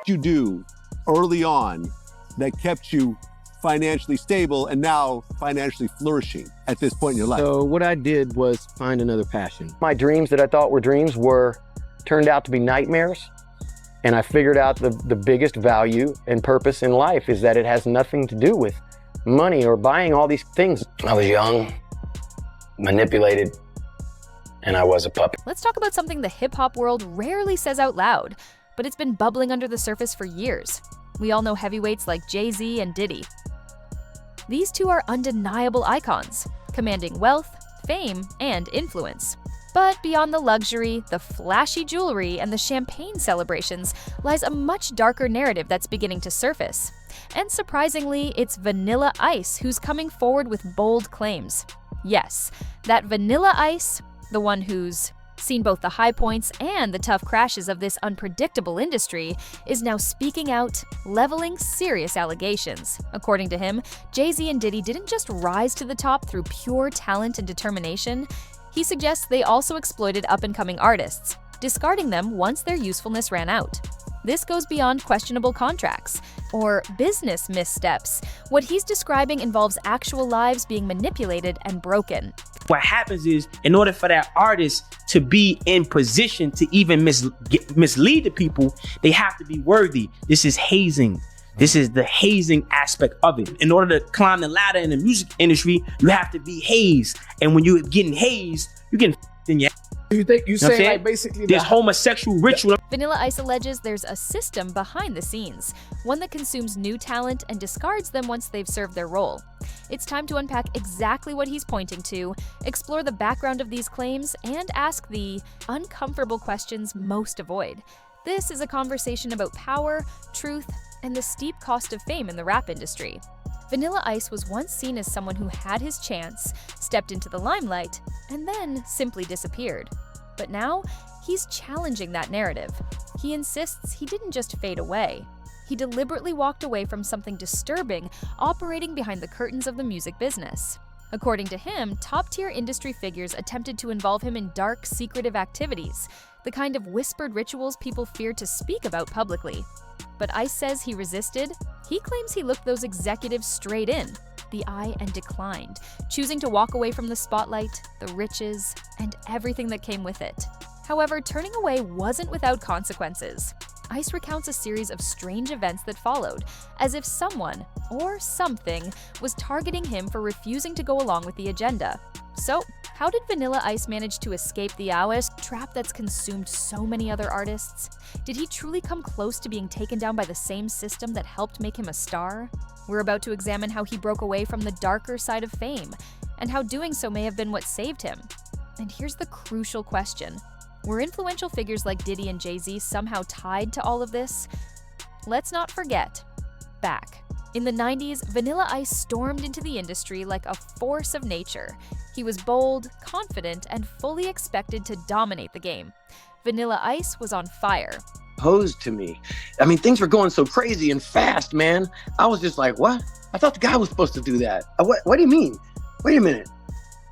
you do early on that kept you financially stable and now financially flourishing at this point in your life? So what I did was find another passion. My dreams that I thought were dreams turned out to be nightmares. And I figured out the biggest value and purpose in life is that it has nothing to do with money or buying all these things. I was young, manipulated, and I was a puppet. Let's talk about something the hip-hop world rarely says out loud, but it's been bubbling under the surface for years. We all know heavyweights like Jay-Z and Diddy. These two are undeniable icons, commanding wealth, fame, and influence. But beyond the luxury, the flashy jewelry, and the champagne celebrations lies a much darker narrative that's beginning to surface. And surprisingly, it's Vanilla Ice who's coming forward with bold claims. Yes, that Vanilla Ice, the one who's seen both the high points and the tough crashes of this unpredictable industry, is now speaking out, leveling serious allegations. According to him, Jay-Z and Diddy didn't just rise to the top through pure talent and determination. He suggests they also exploited up-and-coming artists, discarding them once their usefulness ran out. This goes beyond questionable contracts or business missteps. What he's describing involves actual lives being manipulated and broken. What happens is, in order for that artist to be in position to even mislead the people, they have to be worthy. This is hazing. This is the hazing aspect of it. In order to climb the ladder in the music industry, you have to be hazed. And when you're getting hazed, you're getting in your You think you say like basically this homosexual ritual. Vanilla Ice alleges there's a system behind the scenes, one that consumes new talent and discards them once they've served their role. It's time to unpack exactly what he's pointing to, explore the background of these claims, and ask the uncomfortable questions most avoid. This is a conversation about power, truth, and the steep cost of fame in the rap industry. Vanilla Ice was once seen as someone who had his chance, stepped into the limelight, and then simply disappeared. But now, he's challenging that narrative. He insists he didn't just fade away. He deliberately walked away from something disturbing operating behind the curtains of the music business. According to him, top-tier industry figures attempted to involve him in dark, secretive activities, the kind of whispered rituals people feared to speak about publicly. But Ice says he resisted. He claims he looked those executives straight in the eye and declined, choosing to walk away from the spotlight, the riches, and everything that came with it. However, turning away wasn't without consequences. Ice recounts a series of strange events that followed, as if someone, or something, was targeting him for refusing to go along with the agenda. So, how did Vanilla Ice manage to escape the hours trap that's consumed so many other artists? Did he truly come close to being taken down by the same system that helped make him a star? We're about to examine how he broke away from the darker side of fame, and how doing so may have been what saved him. And here's the crucial question. Were influential figures like Diddy and Jay-Z somehow tied to all of this? Let's not forget, back in the 90s, Vanilla Ice stormed into the industry like a force of nature. He was bold, confident, and fully expected to dominate the game. Vanilla Ice was on fire. Posed to me. I mean, things were going so crazy and fast, man. I was just like, what? I thought the guy was supposed to do that. What do you mean? Wait a minute.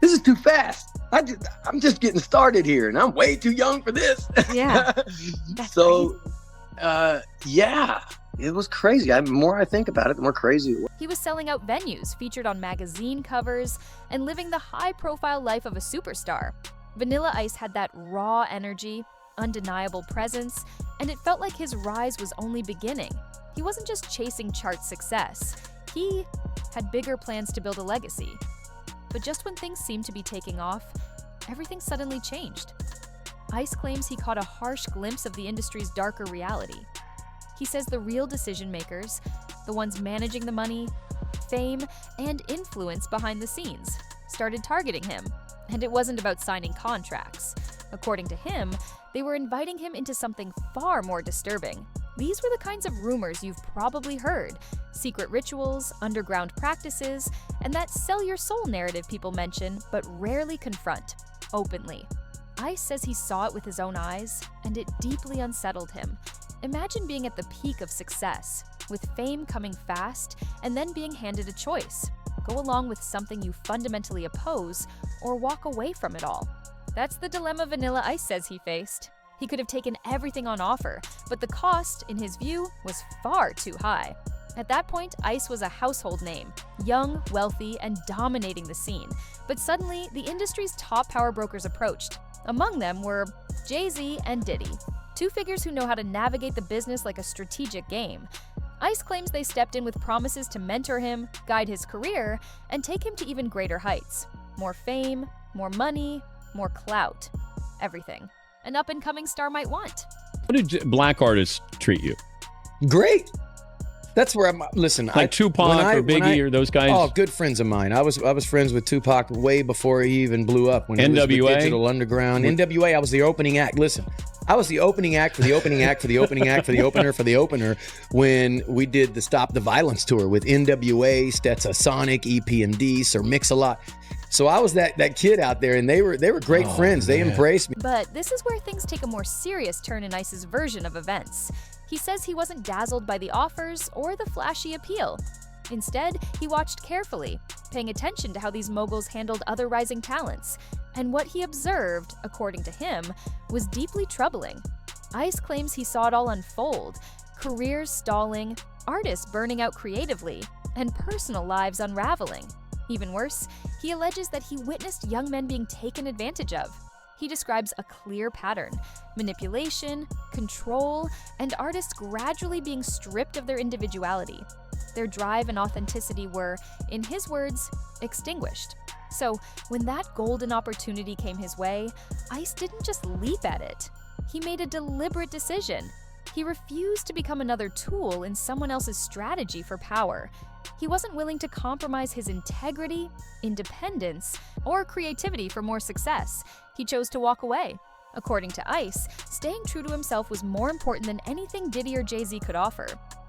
This is too fast. I'm just getting started here, and I'm way too young for this. Yeah. So, yeah, it was crazy. The more I think about it, the more crazy it was. He was selling out venues, featured on magazine covers, and living the high-profile life of a superstar. Vanilla Ice had that raw energy, undeniable presence, and it felt like his rise was only beginning. He wasn't just chasing chart success. He had bigger plans to build a legacy. But just when things seemed to be taking off, everything suddenly changed. Ice claims he caught a harsh glimpse of the industry's darker reality. He says the real decision makers, the ones managing the money, fame, and influence behind the scenes, started targeting him. And it wasn't about signing contracts. According to him, they were inviting him into something far more disturbing. These were the kinds of rumors you've probably heard: secret rituals, underground practices, and that sell your soul narrative people mention but rarely confront openly. Ice says he saw it with his own eyes, and it deeply unsettled him. Imagine being at the peak of success, with fame coming fast, and then being handed a choice: go along with something you fundamentally oppose, or walk away from it all. That's the dilemma Vanilla Ice says he faced. He could have taken everything on offer, but the cost, in his view, was far too high. At that point, Ice was a household name, young, wealthy, and dominating the scene. But suddenly, the industry's top power brokers approached. Among them were Jay-Z and Diddy, two figures who know how to navigate the business like a strategic game. Ice claims they stepped in with promises to mentor him, guide his career, and take him to even greater heights. More fame, more money, more clout. Everything an up-and-coming star might want. How did black artists treat you? Great. That's where I'm. Listen, like Tupac or Biggie or those guys. Oh, good friends of mine. I was friends with Tupac way before he even blew up. When he was with Digital Underground, NWA. I was the opening act. Listen, I was the opening act for the opening act for the opening act for the opener for the opener when we did the Stop the Violence tour with NWA, Stetsasonic, EP&D, Sir Mix-a-Lot. So I was that kid out there, and they were great friends. They embraced me. But this is where things take a more serious turn in Ice's version of events. He says he wasn't dazzled by the offers or the flashy appeal. Instead, he watched carefully, paying attention to how these moguls handled other rising talents. And what he observed, according to him, was deeply troubling. Ice claims he saw it all unfold: careers stalling, artists burning out creatively, and personal lives unraveling. Even worse, he alleges that he witnessed young men being taken advantage of. He describes a clear pattern: manipulation, control, and artists gradually being stripped of their individuality. Their drive and authenticity were, in his words, extinguished. So, when that golden opportunity came his way, Ice didn't just leap at it. He made a deliberate decision. He refused to become another tool in someone else's strategy for power. He wasn't willing to compromise his integrity, independence, or creativity for more success. He chose to walk away. According to Ice, staying true to himself was more important than anything Diddy or Jay-Z could offer.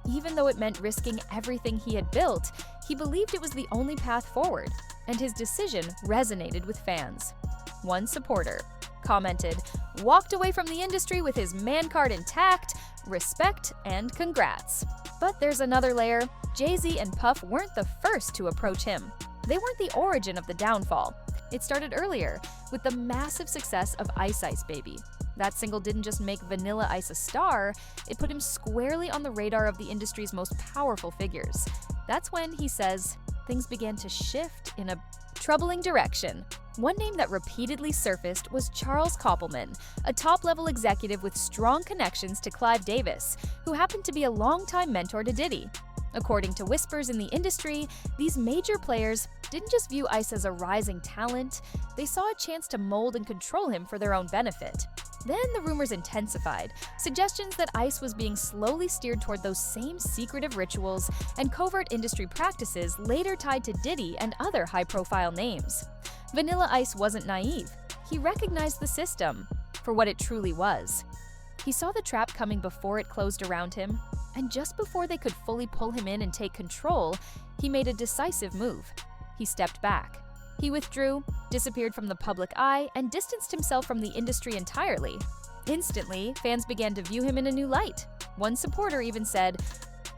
Even though it meant risking everything he had built, he believed it was the only path forward, and his decision resonated with fans. One supporter commented, "Walked away from the industry with his man card intact, respect and congrats." But there's another layer. Jay-Z and Puff weren't the first to approach him. They weren't the origin of the downfall. It started earlier, with the massive success of Ice Ice Baby. That single didn't just make Vanilla Ice a star, it put him squarely on the radar of the industry's most powerful figures. That's when, he says, things began to shift in a troubling direction. One name that repeatedly surfaced was Charles Koppelman, a top-level executive with strong connections to Clive Davis, who happened to be a longtime mentor to Diddy. According to whispers in the industry, these major players didn't just view Ice as a rising talent, they saw a chance to mold and control him for their own benefit. Then the rumors intensified, suggestions that Ice was being slowly steered toward those same secretive rituals and covert industry practices later tied to Diddy and other high-profile names. Vanilla Ice wasn't naive. He recognized the system for what it truly was. He saw the trap coming before it closed around him, and just before they could fully pull him in and take control, he made a decisive move. He stepped back. He withdrew, disappeared from the public eye, and distanced himself from the industry entirely. Instantly, fans began to view him in a new light. One supporter even said,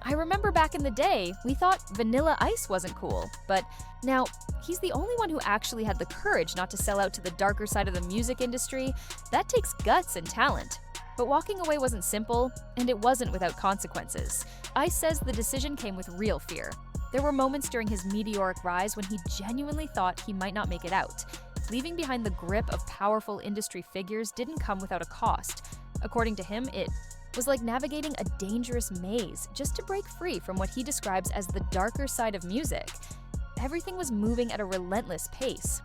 "I remember back in the day, we thought Vanilla Ice wasn't cool, but now he's the only one who actually had the courage not to sell out to the darker side of the music industry. That takes guts and talent." But walking away wasn't simple, and it wasn't without consequences. Ice says the decision came with real fear. There were moments during his meteoric rise when he genuinely thought he might not make it out. Leaving behind the grip of powerful industry figures didn't come without a cost. According to him, it was like navigating a dangerous maze just to break free from what he describes as the darker side of music. Everything was moving at a relentless pace.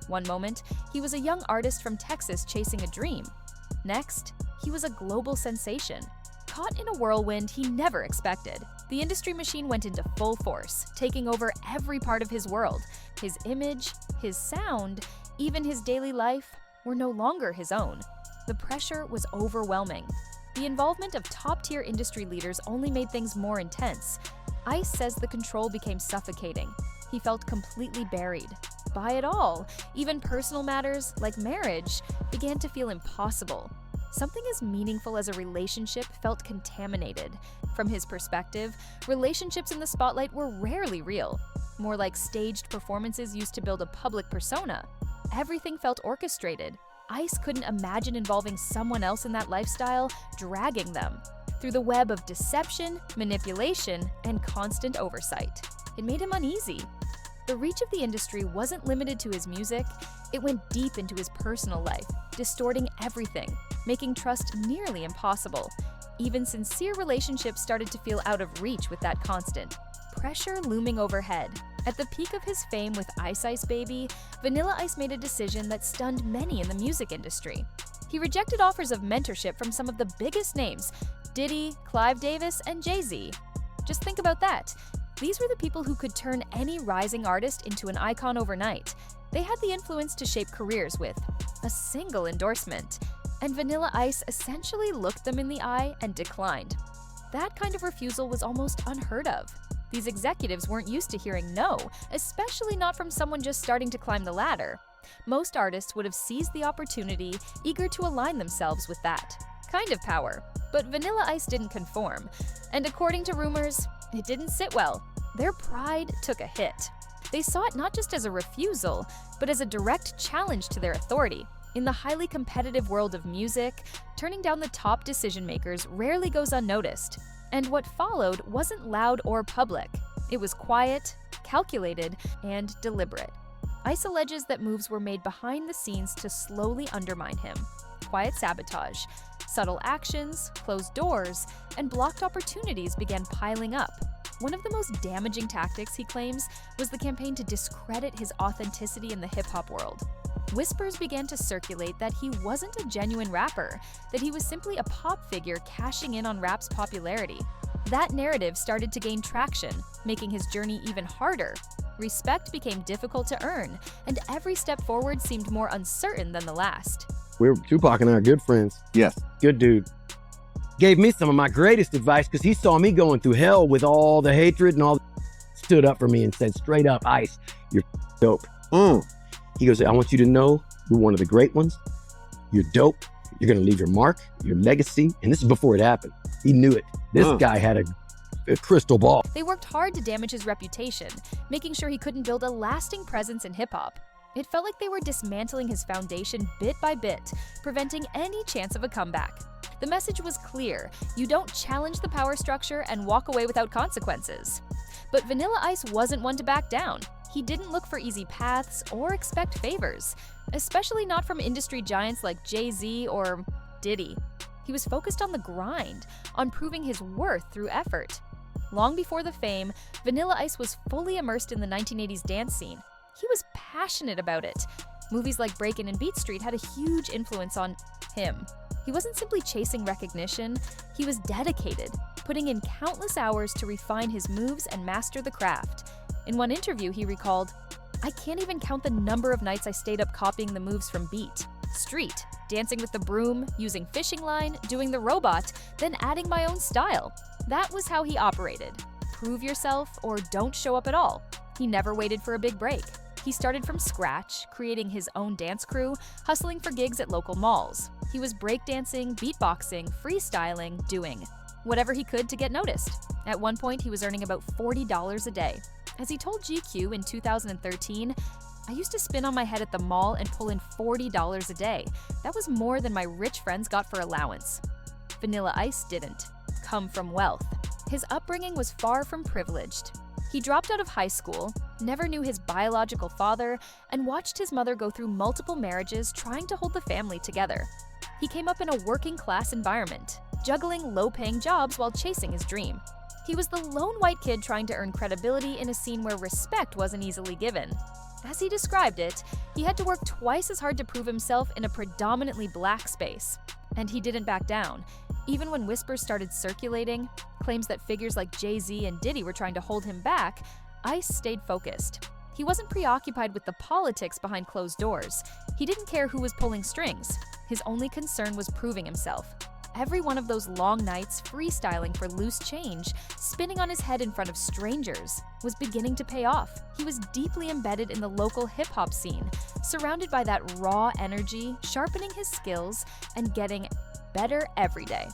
One moment, he was a young artist from Texas chasing a dream. Next, he was a global sensation, caught in a whirlwind he never expected. The industry machine went into full force, taking over every part of his world. His image, his sound, even his daily life were no longer his own. The pressure was overwhelming. The involvement of top-tier industry leaders only made things more intense. Ice says the control became suffocating. He felt completely buried by it all. Even personal matters, like marriage, began to feel impossible. Something as meaningful as a relationship felt contaminated. From his perspective, relationships in the spotlight were rarely real, more like staged performances used to build a public persona. Everything felt orchestrated. Ice couldn't imagine involving someone else in that lifestyle, dragging them through the web of deception, manipulation, and constant oversight. It made him uneasy. The reach of the industry wasn't limited to his music, it went deep into his personal life, distorting everything, making trust nearly impossible. Even sincere relationships started to feel out of reach with that constant pressure looming overhead. At the peak of his fame with Ice Ice Baby, Vanilla Ice made a decision that stunned many in the music industry. He rejected offers of mentorship from some of the biggest names, Diddy, Clive Davis, and Jay-Z. Just think about that. These were the people who could turn any rising artist into an icon overnight. They had the influence to shape careers with a single endorsement, and Vanilla Ice essentially looked them in the eye and declined. That kind of refusal was almost unheard of. These executives weren't used to hearing no, especially not from someone just starting to climb the ladder. Most artists would have seized the opportunity, eager to align themselves with that kind of power. But Vanilla Ice didn't conform, and according to rumors, it didn't sit well. Their pride took a hit. They saw it not just as a refusal, but as a direct challenge to their authority. In the highly competitive world of music, turning down the top decision makers rarely goes unnoticed. And what followed wasn't loud or public. It was quiet, calculated, and deliberate. Ice alleges that moves were made behind the scenes to slowly undermine him. Quiet sabotage, subtle actions, closed doors, and blocked opportunities began piling up. One of the most damaging tactics, he claims, was the campaign to discredit his authenticity in the hip-hop world. Whispers began to circulate that he wasn't a genuine rapper, that he was simply a pop figure cashing in on rap's popularity. That narrative started to gain traction, making his journey even harder. Respect became difficult to earn, and every step forward seemed more uncertain than the last. Tupac and I are good friends. Yes. Good dude. Gave me some of my greatest advice because he saw me going through hell with all the hatred and all. Stood up for me and said straight up, Ice, you're dope. He goes, I want you to know you're one of the great ones. You're dope. You're going to leave your mark, your legacy. And this is before it happened. He knew it. This guy had a crystal ball. They worked hard to damage his reputation, making sure he couldn't build a lasting presence in hip-hop. It felt like they were dismantling his foundation bit by bit, preventing any chance of a comeback. The message was clear: you don't challenge the power structure and walk away without consequences. But Vanilla Ice wasn't one to back down. He didn't look for easy paths or expect favors, especially not from industry giants like Jay-Z or Diddy. He was focused on the grind, on proving his worth through effort. Long before the fame, Vanilla Ice was fully immersed in the 1980s dance scene. He was passionate about it. Movies like Breakin' and Beat Street had a huge influence on him. He wasn't simply chasing recognition, he was dedicated, putting in countless hours to refine his moves and master the craft. In one interview, he recalled, I can't even count the number of nights I stayed up copying the moves from Beat, Street, dancing with the broom, using fishing line, doing the robot, then adding my own style. That was how he operated. Prove yourself or don't show up at all. He never waited for a big break. He started from scratch, creating his own dance crew, hustling for gigs at local malls. He was breakdancing, beatboxing, freestyling, doing whatever he could to get noticed. At one point, he was earning about $40 a day. As he told GQ in 2013, I used to spin on my head at the mall and pull in $40 a day. That was more than my rich friends got for allowance. Vanilla Ice didn't come from wealth. His upbringing was far from privileged. He dropped out of high school, never knew his biological father, and watched his mother go through multiple marriages trying to hold the family together. He came up in a working-class environment, juggling low-paying jobs while chasing his dream. He was the lone white kid trying to earn credibility in a scene where respect wasn't easily given. As he described it, he had to work twice as hard to prove himself in a predominantly black space. And he didn't back down. Even when whispers started circulating, claims that figures like Jay-Z and Diddy were trying to hold him back, Ice stayed focused. He wasn't preoccupied with the politics behind closed doors. He didn't care who was pulling strings. His only concern was proving himself. Every one of those long nights freestyling for loose change, spinning on his head in front of strangers, was beginning to pay off. He was deeply embedded in the local hip-hop scene, surrounded by that raw energy, sharpening his skills, and getting better every day.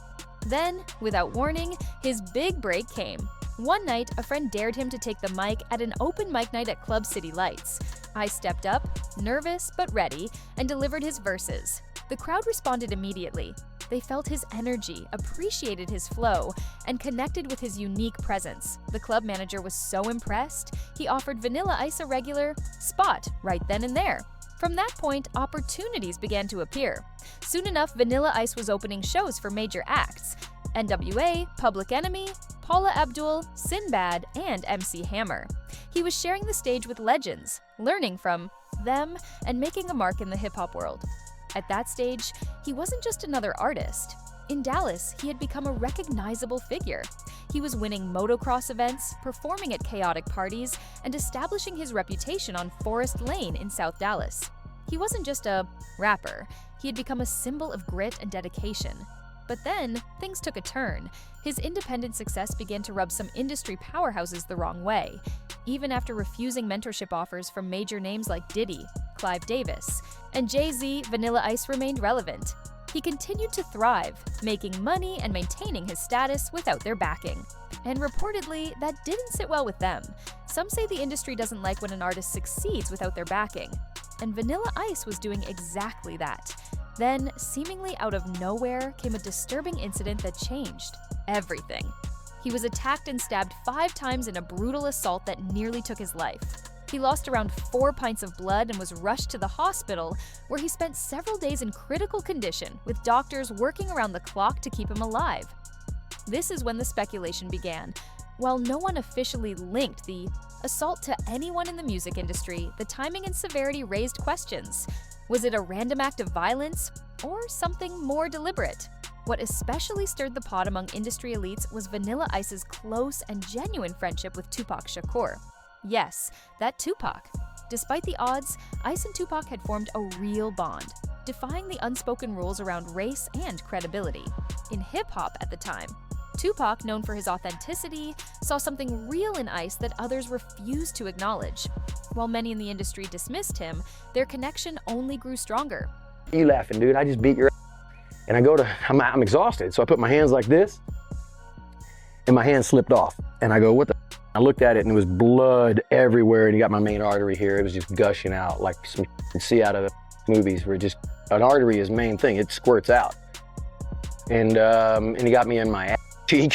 Then, without warning, his big break came. One night, a friend dared him to take the mic at an open mic night at Club City Lights. Ice stepped up, nervous but ready, and delivered his verses. The crowd responded immediately. They felt his energy, appreciated his flow, and connected with his unique presence. The club manager was so impressed, he offered Vanilla Ice a regular spot right then and there. From that point, opportunities began to appear. Soon enough, Vanilla Ice was opening shows for major acts: NWA, Public Enemy, Paula Abdul, Sinbad, and MC Hammer. He was sharing the stage with legends, learning from them, and making a mark in the hip-hop world. At that stage, he wasn't just another artist. In Dallas, he had become a recognizable figure. He was winning motocross events, performing at chaotic parties, and establishing his reputation on Forest Lane in South Dallas. He wasn't just a rapper, he had become a symbol of grit and dedication. But then, things took a turn. His independent success began to rub some industry powerhouses the wrong way. Even after refusing mentorship offers from major names like Diddy, Clive Davis, and Jay-Z, Vanilla Ice remained relevant. He continued to thrive, making money and maintaining his status without their backing. And reportedly, that didn't sit well with them. Some say the industry doesn't like when an artist succeeds without their backing. And Vanilla Ice was doing exactly that. Then, seemingly out of nowhere, came a disturbing incident that changed everything. He was attacked and stabbed 5 times in a brutal assault that nearly took his life. He lost around 4 pints of blood and was rushed to the hospital, where he spent several days in critical condition, with doctors working around the clock to keep him alive. This is when the speculation began. While no one officially linked the assault to anyone in the music industry, the timing and severity raised questions. Was it a random act of violence, or something more deliberate? What especially stirred the pot among industry elites was Vanilla Ice's close and genuine friendship with Tupac Shakur. Yes, that Tupac. Despite the odds, Ice and Tupac had formed a real bond, defying the unspoken rules around race and credibility. In hip-hop at the time, Tupac, known for his authenticity, saw something real in Ice that others refused to acknowledge. While many in the industry dismissed him, their connection only grew stronger. You laughing, dude? I just beat your ass. And I go to, I'm exhausted, so I put my hands like this, and my hand slipped off. And I go, what the? I looked at it, and it was blood everywhere, and you got my main artery here. It was just gushing out like some you can see out of the movies, where just an artery is the main thing. It squirts out. And he got me in my ass cheek.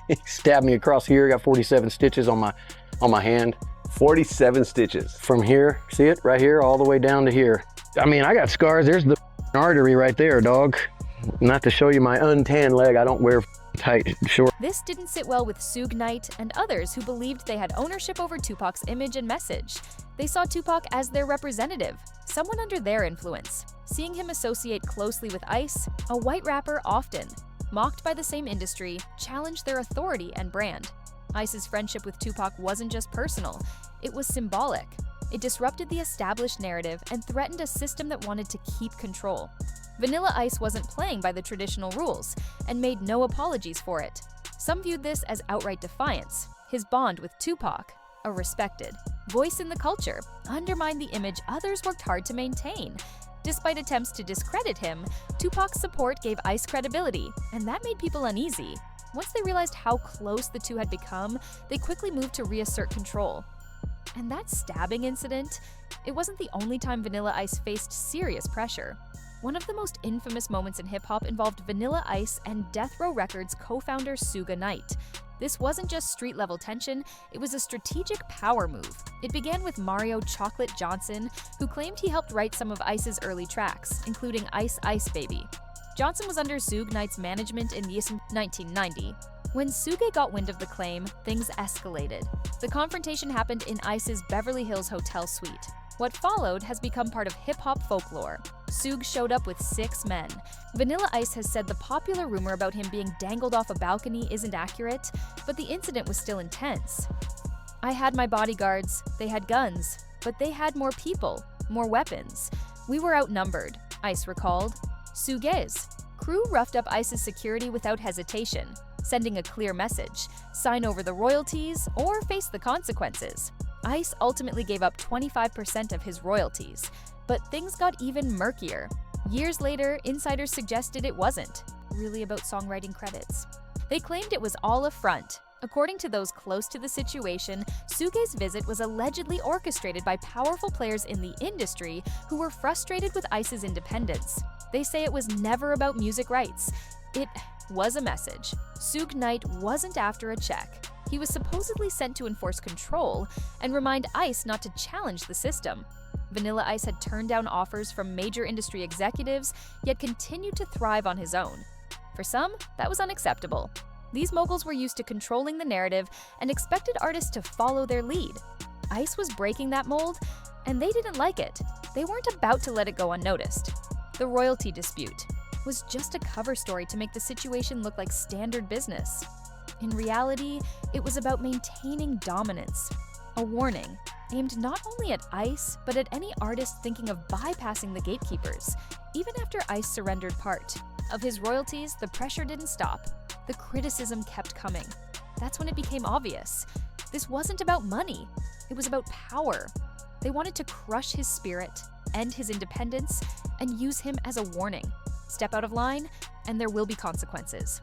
He stabbed me across here. Got 47 stitches on my hand. 47 stitches. From here, see it? Right here, all the way down to here. I mean, I got scars. There's the artery right there, dog. Not to show you my untanned leg, I don't wear tight shorts. This didn't sit well with Suge Knight and others who believed they had ownership over Tupac's image and message. They saw Tupac as their representative, someone under their influence. Seeing him associate closely with Ice, a white rapper often, mocked by the same industry, challenged their authority and brand. Ice's friendship with Tupac wasn't just personal, it was symbolic. It disrupted the established narrative and threatened a system that wanted to keep control. Vanilla Ice wasn't playing by the traditional rules and made no apologies for it. Some viewed this as outright defiance. His bond with Tupac, a respected voice in the culture, undermined the image others worked hard to maintain. Despite attempts to discredit him, Tupac's support gave Ice credibility, and that made people uneasy. Once they realized how close the two had become, they quickly moved to reassert control. And that stabbing incident, it wasn't the only time Vanilla Ice faced serious pressure. One of the most infamous moments in hip-hop involved Vanilla Ice and Death Row Records co-founder Suge Knight. This wasn't just street-level tension, it was a strategic power move. It began with Mario "Chocolate" Johnson, who claimed he helped write some of Ice's early tracks, including Ice Ice Baby. Johnson was under Suge Knight's management in 1990. When Suge got wind of the claim, things escalated. The confrontation happened in Ice's Beverly Hills hotel suite. What followed has become part of hip-hop folklore. Suge showed up with 6 men. Vanilla Ice has said the popular rumor about him being dangled off a balcony isn't accurate, but the incident was still intense. "I had my bodyguards, they had guns, but they had more people, more weapons. We were outnumbered," Ice recalled. Suge's crew roughed up Ice's security without hesitation, sending a clear message: sign over the royalties or face the consequences. Ice ultimately gave up 25% of his royalties, but things got even murkier. Years later, insiders suggested it wasn't really about songwriting credits. They claimed it was all a front, According to those close to the situation, Suge's visit was allegedly orchestrated by powerful players in the industry who were frustrated with ICE's independence. They say it was never about music rights. It was a message. Suge Knight wasn't after a check. He was supposedly sent to enforce control and remind ICE not to challenge the system. Vanilla Ice had turned down offers from major industry executives, yet continued to thrive on his own. For some, that was unacceptable. These moguls were used to controlling the narrative and expected artists to follow their lead. ICE was breaking that mold, and they didn't like it. They weren't about to let it go unnoticed. The royalty dispute was just a cover story to make the situation look like standard business. In reality, it was about maintaining dominance. A warning aimed not only at ICE, but at any artist thinking of bypassing the gatekeepers. Even after ICE surrendered part of his royalties, the pressure didn't stop. The criticism kept coming. That's when it became obvious. This wasn't about money. It was about power. They wanted to crush his spirit, end his independence, and use him as a warning. Step out of line, and there will be consequences.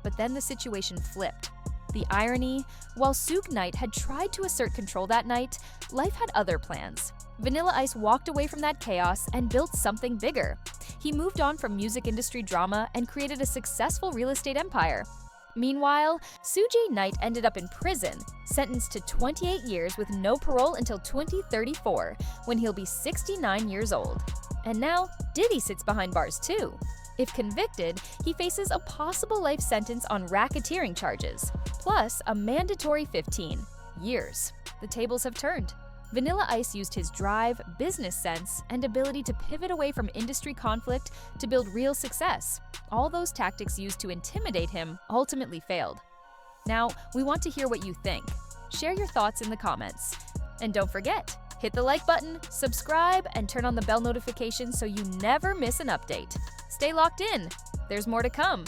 But then the situation flipped. The irony, while Suge Knight had tried to assert control that night, life had other plans. Vanilla Ice walked away from that chaos and built something bigger. He moved on from music industry drama and created a successful real estate empire. Meanwhile, Suge Knight ended up in prison, sentenced to 28 years with no parole until 2034, when he'll be 69 years old. And now, Diddy sits behind bars too. If convicted, he faces a possible life sentence on racketeering charges, plus a mandatory 15 years. The tables have turned. Vanilla Ice used his drive, business sense, and ability to pivot away from industry conflict to build real success. All those tactics used to intimidate him ultimately failed. Now, we want to hear what you think. Share your thoughts in the comments. And don't forget, hit the like button, subscribe, and turn on the bell notification so you never miss an update. Stay locked in. There's more to come.